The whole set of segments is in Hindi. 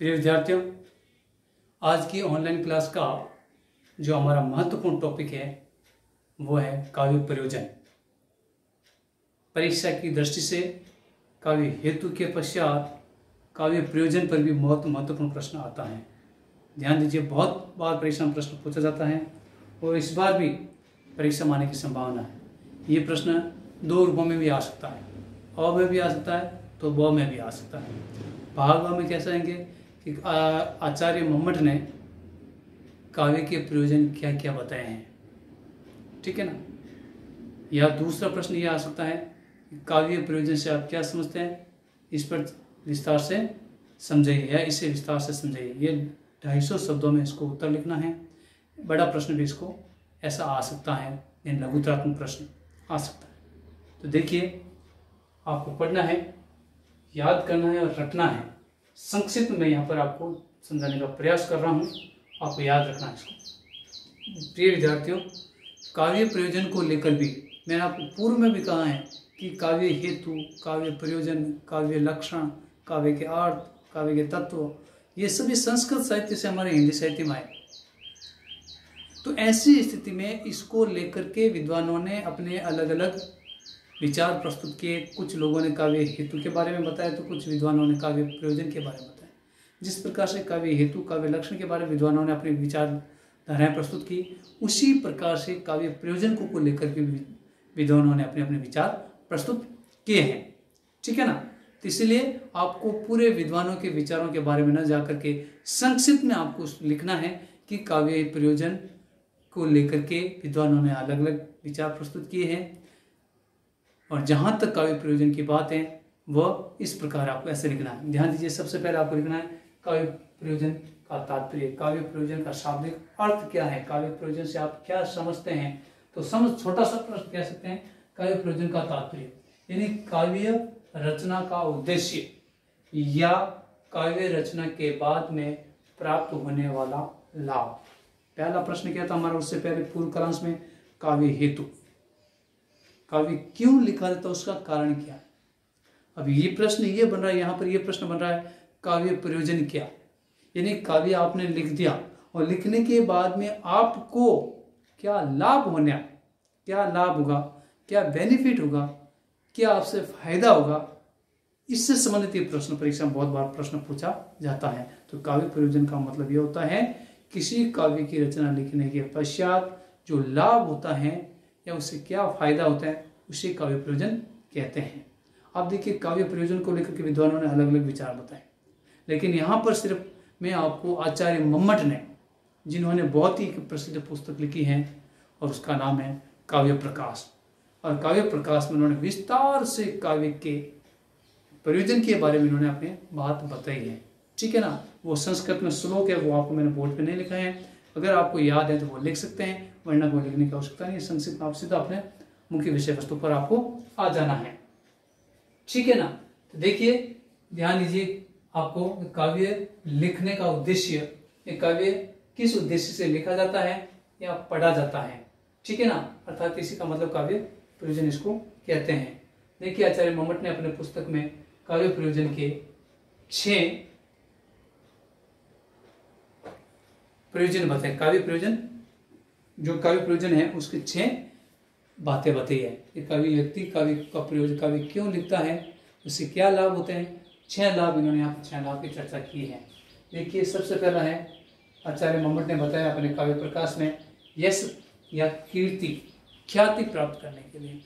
प्रिय विद्यार्थियों, आज की ऑनलाइन क्लास का जो हमारा महत्वपूर्ण टॉपिक है वो है काव्य प्रयोजन। परीक्षा की दृष्टि से काव्य हेतु के पश्चात काव्य प्रयोजन पर भी बहुत महत्वपूर्ण प्रश्न आता है। ध्यान दीजिए, बहुत बार परीक्षा में प्रश्न पूछा जाता है और इस बार भी परीक्षा में आने की संभावना है। ये प्रश्न दो रूपों में भी आ सकता है, अ में भी आ सकता है तो ब में भी आ सकता है। भाग व में कैसे आएंगे कि आचार्य मम्मट ने काव्य के प्रयोजन क्या क्या बताए हैं, ठीक है ना। या दूसरा प्रश्न ये आ सकता है कि काव्य प्रयोजन से आप क्या समझते हैं, इस पर विस्तार से समझाइए या इसे विस्तार से समझाइए। ये 250 शब्दों में इसको उत्तर लिखना है। बड़ा प्रश्न भी इसको ऐसा आ सकता है, लघुतरात्मक प्रश्न आ सकता है। तो देखिए, आपको पढ़ना है, याद करना है और रटना है। संक्षिप्त में यहाँ पर आपको समझाने का प्रयास कर रहा हूँ, आपको याद रखना है इसको। प्रिय विद्यार्थियों, काव्य प्रयोजन को लेकर भी मैंने आपको पूर्व में भी कहा है कि काव्य हेतु, काव्य प्रयोजन, काव्य लक्षण, काव्य के अर्थ, काव्य के तत्व, ये सभी संस्कृत साहित्य से हमारे हिंदी साहित्य में आए। तो ऐसी स्थिति में इसको लेकर के विद्वानों ने अपने अलग अलग विचार प्रस्तुत किए। कुछ लोगों ने काव्य हेतु के बारे में बताया तो कुछ विद्वानों ने काव्य प्रयोजन के बारे में बताया। जिस प्रकार से काव्य हेतु, काव्य लक्षण के बारे में विद्वानों ने अपनी विचारधाराएं प्रस्तुत की, उसी प्रकार से काव्य प्रयोजन को लेकर के विद्वानों ने अपने अपने विचार प्रस्तुत किए हैं, ठीक है ना। तो इसलिए आपको पूरे विद्वानों के विचारों के बारे में न जाकर के संक्षिप्त में आपको लिखना है कि काव्य प्रयोजन को लेकर के विद्वानों ने अलग अलग विचार प्रस्तुत किए हैं। और जहाँ तक काव्य प्रयोजन की बात है वह इस प्रकार आपको ऐसे लिखना है। ध्यान दीजिए, सबसे पहले आपको लिखना है काव्य प्रयोजन का तात्पर्य, काव्य प्रयोजन का शाब्दिक अर्थ क्या है, काव्य प्रयोजन से आप क्या समझते हैं। तो छोटा सा प्रश्न कह सकते हैं, काव्य प्रयोजन का तात्पर्य यानी काव्य रचना का उद्देश्य या काव्य रचना के बाद में प्राप्त होने वाला लाभ। पहला प्रश्न क्या था हमारा, उससे पहले पूर्व कालांश में काव्य हेतु, काव्य क्यों लिखा जाता है, उसका कारण क्या है। अब ये प्रश्न ये बन रहा है, यहाँ पर ये प्रश्न बन रहा है काव्य प्रयोजन क्या, यानी काव्य आपने लिख दिया और लिखने के बाद में आपको क्या लाभ होना, क्या लाभ होगा, क्या बेनिफिट होगा, क्या आपसे फायदा होगा, इससे संबंधित ये प्रश्न परीक्षा में बहुत बार प्रश्न पूछा जाता है। तो काव्य प्रयोजन का मतलब ये होता है किसी काव्य की रचना लिखने के पश्चात जो लाभ होता है या उससे क्या फायदा होता है, उसे काव्य प्रयोजन कहते हैं। अब देखिए, काव्य प्रयोजन को लेकर के विद्वानों ने अलग अलग विचार बताए, लेकिन यहाँ पर सिर्फ मैं आपको आचार्य मम्मट ने, जिन्होंने बहुत ही प्रसिद्ध पुस्तक लिखी है और उसका नाम है काव्य प्रकाश, और काव्य प्रकाश में उन्होंने विस्तार से काव्य के प्रयोजन के बारे में उन्होंने अपनी बात बताई है, ठीक है ना। वो संस्कृत में श्लोक है, वो आपको मैंने बोर्ड पे नहीं लिखा है, अगर आपको याद है तो वो लिख सकते हैं, वरना वो लिखने की आवश्यकता नहीं है। संक्षिप्त आप सीधा अपने मुख्य विषय वस्तु पर आपको आ जाना है, ठीक है ना। तो देखिए, ध्यान दीजिए, आपको काव्य लिखने का उद्देश्य, ये काव्य किस उद्देश्य से लिखा जाता है या पढ़ा जाता है, ठीक है ना, अर्थात इसी का मतलब काव्य प्रयोजन इसको कहते हैं। देखिए, आचार्य मम्मट ने अपने पुस्तक में काव्य प्रयोजन के 6 प्रयोजन बताए। काव्य प्रयोजन, जो काव्य प्रयोजन है उसके 6 बातें बताई है। कि काव्य व्यक्ति काव्य का प्रयोजन, काव्य क्यों लिखता है, उससे क्या लाभ होते हैं, 6 लाभ इन्होंने यहाँ पर 6 लाभ की चर्चा की है। देखिए, सबसे पहला है, आचार्य मम्मट ने बताया अपने काव्य प्रकाश में, यश या कीर्ति, ख्याति प्राप्त करने के लिए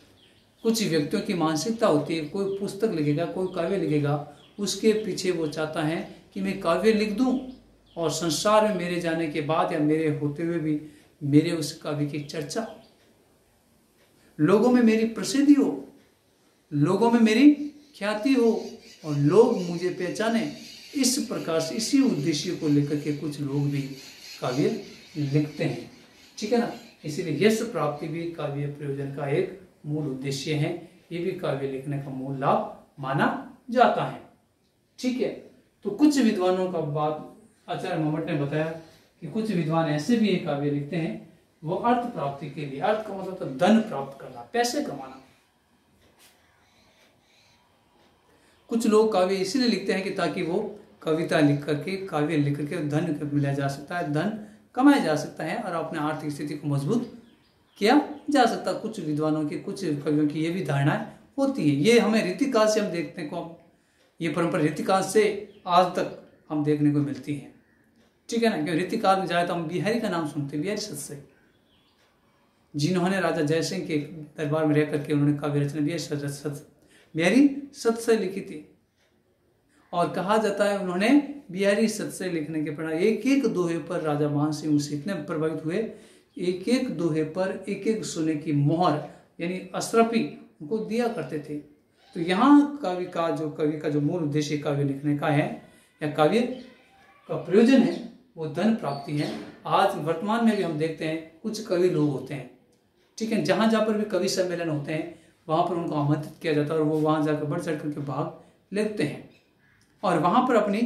कुछ व्यक्तियों की मानसिकता होती है, कोई पुस्तक लिखेगा, कोई काव्य लिखेगा, उसके पीछे वो चाहता है कि मैं काव्य लिख दूं और संसार में मेरे जाने के बाद या मेरे होते हुए भी मेरे उस काव्य की चर्चा, लोगों में मेरी प्रसिद्धि हो, लोगों में मेरी ख्याति हो और लोग मुझे पहचाने। इस प्रकार से इसी उद्देश्य को लेकर के कुछ लोग भी काव्य लिखते हैं, ठीक है ना। इसीलिए यश प्राप्ति भी काव्य प्रयोजन का एक मूल उद्देश्य है, ये भी काव्य लिखने का मूल लाभ माना जाता है, ठीक है। तो कुछ विद्वानों का बात आचार्य मम्मट ने बताया कि कुछ विद्वान ऐसे भी एक काव्य लिखते हैं, वो अर्थ प्राप्ति के लिए, अर्थ का मतलब तो धन प्राप्त करना, पैसे कमाना। कुछ लोग काव्य इसलिए लिखते हैं कि ताकि वो कविता लिख करके, काव्य लिख करके धन मिला जा सकता है, धन कमाया जा सकता है और अपने आर्थिक स्थिति को मजबूत किया जा सकता है। कुछ विद्वानों की, कुछ कवियों की ये भी धारणाएं होती है। ये हमें रीतिकाल से हम देखने को, ये परंपरा रीतिकाल से आज तक हम देखने को मिलती है, ठीक है ना। क्योंकि रीतिकाल में जाए तो हम बिहारी का नाम सुनते हैं, बिहारी सत्सई, जिन्होंने राजा जयसिंह के दरबार में रह करके उन्होंने काव्य रचना बिहारी सत्सई लिखी थी। और कहा जाता है उन्होंने बिहारी सत्सई लिखने के परिणाम एक एक दोहे पर राजा मान सिंह उनसे इतने प्रभावित हुए, एक एक दोहे पर एक एक सोने की मोहर यानी अशरफी उनको दिया करते थे। तो यहाँ कवि का जो मूल उद्देश्य काव्य लिखने का है या काव्य का प्रयोजन है वो धन प्राप्ति है। आज वर्तमान में भी हम देखते हैं कुछ कवि लोग होते हैं, ठीक है, जहाँ जहाँ पर भी कवि सम्मेलन होते हैं वहाँ पर उनको आमंत्रित किया जाता है और वो वहाँ जाकर बढ़ चढ़ करके भाग लेते हैं और वहाँ पर अपनी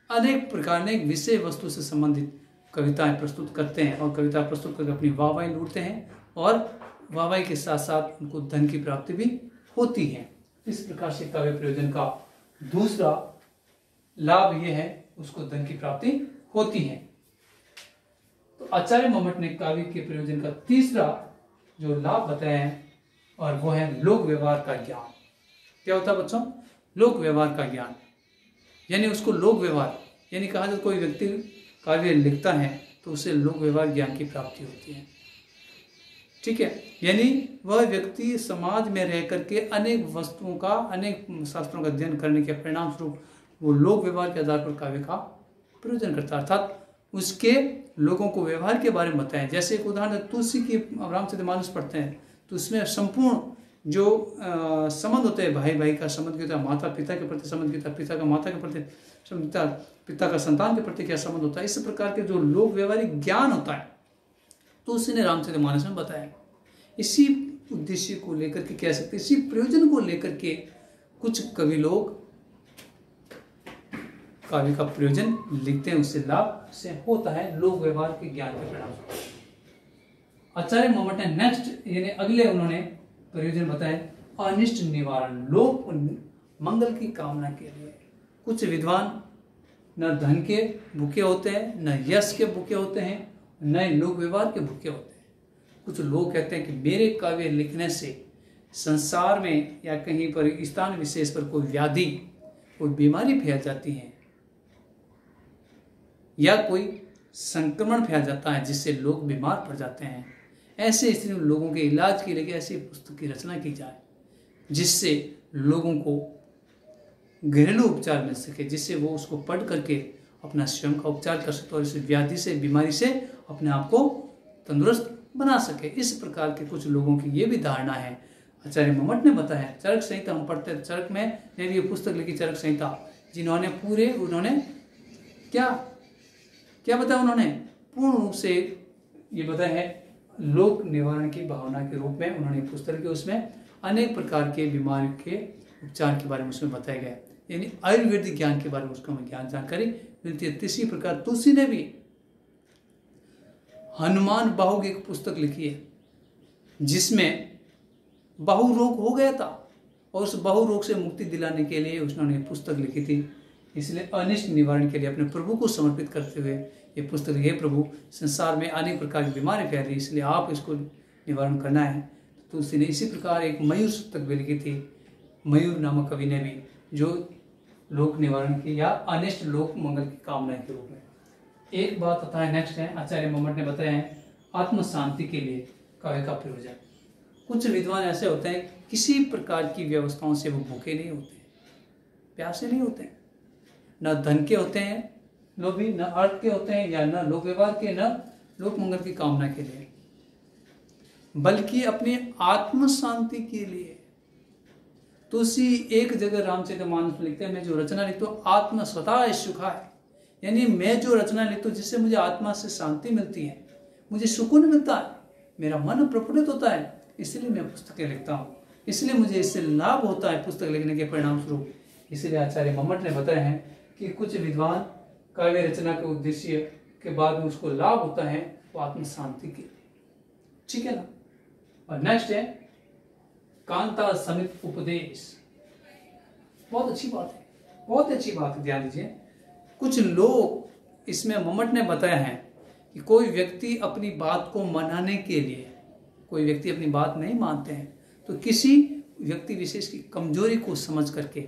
अनेक प्रकार अनेक विषय वस्तु से संबंधित कविताएं प्रस्तुत करते हैं और कविता प्रस्तुत करके अपनी वाहवाही लूटते हैं और वाहवाही के साथ साथ उनको धन की प्राप्ति भी होती है। इस प्रकार से काव्य प्रयोजन का दूसरा लाभ यह है उसको धन की प्राप्ति होती है। तो आचार्य मम्मट ने काव्य के प्रयोजन का तीसरा जो लाभ बताया है और वो है लोक व्यवहार का ज्ञान। क्या होता है बच्चों? लोक व्यवहार का ज्ञान, यानी उसको लोक व्यवहार, यानी कहा जाए कोई व्यक्ति काव्य लिखता है तो उसे लोक व्यवहार ज्ञान की प्राप्ति होती है, ठीक है। यानी वह व्यक्ति समाज में रह करके अनेक वस्तुओं का, अनेक शास्त्रों का अध्ययन करने के परिणाम स्वरूप वो लोक व्यवहार के आधार पर काव्य का प्रयोजन करता है, अर्थात उसके लोगों को व्यवहार के बारे में बताएं। जैसे एक उदाहरण तुलसी की रामचरितमानस पढ़ते हैं तो उसमें संपूर्ण जो संबंध होते हैं, भाई भाई का संबंध होता है, माता पिता के प्रति संबंध होता है, पिता का माता के प्रति संबंध, पिता का संतान के प्रति क्या संबंध होता है, इस प्रकार के जो लोक व्यवहारिक ज्ञान होता है तो उसने रामचरितमानस में बताया। इसी उद्देश्य को लेकर के कह सकते, इसी प्रयोजन को लेकर के कुछ कवि लोग काव्य का प्रयोजन लिखते हैं, उससे लाभ से होता है लोक व्यवहार के ज्ञान के परिणाम। आचार्य मम्मट ने नेक्स्ट यानी अगले उन्होंने प्रयोजन बताया अनिष्ट निवारण, लोक मंगल की कामना के लिए। कुछ विद्वान न धन के भूखे होते हैं, न यश के भूखे होते हैं, न लोक व्यवहार के भूखे होते हैं। कुछ लोग कहते हैं कि मेरे काव्य लिखने से संसार में या कहीं पर स्थान विशेष पर कोई व्याधि, कोई बीमारी फैल जाती है या कोई संक्रमण फैल जाता है जिससे लोग बीमार पड़ जाते हैं। ऐसे स्थिति में लोगों के इलाज के लिए ऐसी पुस्तक की रचना की जाए जिससे लोगों को घरेलू उपचार मिल सके, जिससे वो उसको पढ़ करके अपना स्वयं का उपचार कर सकते और इस व्याधि से, बीमारी से अपने आप को तंदुरुस्त बना सके। इस प्रकार के कुछ लोगों की ये भी धारणा है। आचार्य मम्मट ने बताया, चरक संहिता हम पढ़ते हैं, चरक में ने भी पुस्तक लिखी चरक संहिता, जिन्होंने उन्होंने क्या बताया, उन्होंने पूर्ण रूप से ये बताया है लोक निवारण की भावना के रूप में उन्होंने पुस्तक की, उसमें अनेक प्रकार के बीमारी के उपचार के बारे में उसमें बताया गया, यानी आयुर्वेदिक ज्ञान के बारे में उसको हमें ज्ञान जानकारी मिलती है। इसी प्रकार तुलसी ने भी हनुमान बाहु की एक पुस्तक लिखी है जिसमें बाहु रोग हो गया था और उस बाहु रोग से मुक्ति दिलाने के लिए उन्होंने पुस्तक लिखी थी। इसलिए अनिष्ट निवारण के लिए अपने प्रभु को समर्पित करते हुए ये पुस्तक, हे प्रभु संसार में अनेक प्रकार की बीमारी फैल रही, इसलिए आप इसको निवारण करना है। तो तुलसी ने इसी प्रकार एक मयूर पुस्तक भी लिखी थी, मयूर नामक कवि ने भी, जो लोक निवारण की या अनिष्ट लोक मंगल की कामना के रूप में। एक बात आता है, नेक्स्ट है आचार्य मम्मट ने बताया है आत्म शांति के लिए काव्य का प्रयोजन। कुछ विद्वान ऐसे होते हैं किसी प्रकार की व्यवस्थाओं से वो भूखे नहीं होते, प्यासे नहीं होते, न धन के होते हैं लोभी, न अर्थ के होते हैं या न लोक व्यवहार के, न लोक मंगल की कामना के लिए, बल्कि अपनी आत्म शांति के लिए। तो उसी एक जगह रामचरितमानस में लिखते हैं, मैं जो रचना लिखता हूँ आत्मा स्वतः सुखा है, यानी मैं जो रचना लिखता हूँ जिससे मुझे आत्मा से शांति मिलती है, मुझे सुकून मिलता है, मेरा मन प्रफुल्लित होता है, इसलिए मैं पुस्तकें लिखता हूँ, इसलिए मुझे इससे लाभ होता है पुस्तक लिखने के परिणाम स्वरूप। इसलिए आचार्य मम्मट ने बताया है कि कुछ विद्वान काव्य रचना के उद्देश्य के बाद में उसको लाभ होता है वो आत्म शांति के लिए, ठीक है ना। और नेक्स्ट है कांता समित उपदेश। बहुत अच्छी बात है, बहुत अच्छी बात है, ध्यान दीजिए। कुछ लोग इसमें मम्मट ने बताया है कि कोई व्यक्ति अपनी बात को मनाने के लिए, कोई व्यक्ति अपनी बात नहीं मानते हैं तो किसी व्यक्ति विशेष की कमजोरी को समझ करके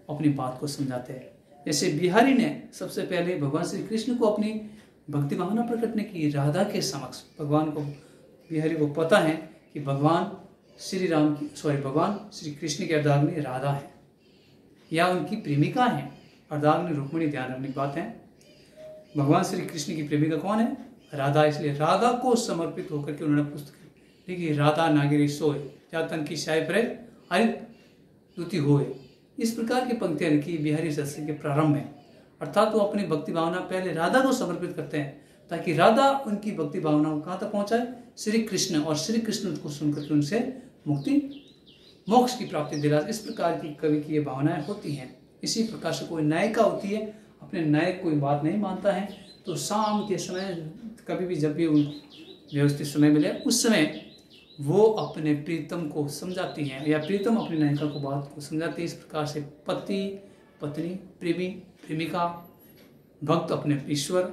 अपनी बात को समझाते हैं। जैसे बिहारी ने सबसे पहले भगवान श्री कृष्ण को अपनी भक्ति भावना प्रकटने की राधा के समक्ष, बिहारी को पता है कि भगवान श्री कृष्ण की अर्धांगिनी राधा है या उनकी प्रेमिका है। अर्धांगिनी रुक्मिणी, ध्यान रखने की बात है। भगवान श्री कृष्ण की प्रेमिका कौन है? राधा। इसलिए राधा को समर्पित होकर के उन्होंने पुस्तक लिखी, राधा नागिरी सोए या तन की शाय पर हरित द्युति होए। इस प्रकार की पंक्तियां लिखी बिहारी सत्संग के प्रारंभ में। अर्थात वो अपनी भक्ति भावना पहले राधा को समर्पित करते हैं ताकि राधा उनकी भक्ति भावना को कहाँ तक पहुंचाए? श्री कृष्ण, और श्री कृष्ण को सुनकर उनसे मुक्ति मोक्ष की प्राप्ति दिला। इस प्रकार की कवि की ये भावनाएं होती हैं। इसी प्रकार से कोई नायिका होती है, अपने नायक कोई बात नहीं मानता है तो शाम के समय कभी भी जब भी व्यवस्थित समय मिले उस समय वो अपने प्रीतम को समझाती हैं या प्रीतम अपनी नायिका को बात को समझाती है। इस प्रकार से पति पत्नी, प्रेमी प्रेमिका, भक्त अपने ईश्वर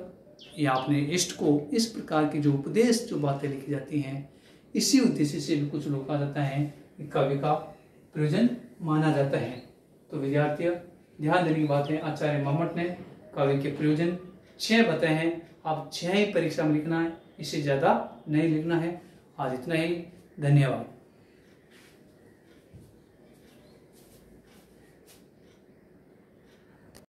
या अपने इष्ट को, इस प्रकार की जो उपदेश जो बातें लिखी जाती हैं, इसी उद्देश्य से भी कुछ लोग कहा जाता है कि कवि का प्रयोजन माना जाता है। तो विद्यार्थियों, ध्यान देने की बात है, आचार्य मम्मट ने कवि के प्रयोजन 6 बताए हैं। आप 6 ही परीक्षा में लिखना है, इससे ज़्यादा नहीं लिखना है। आज इतना ही, धन्यवाद।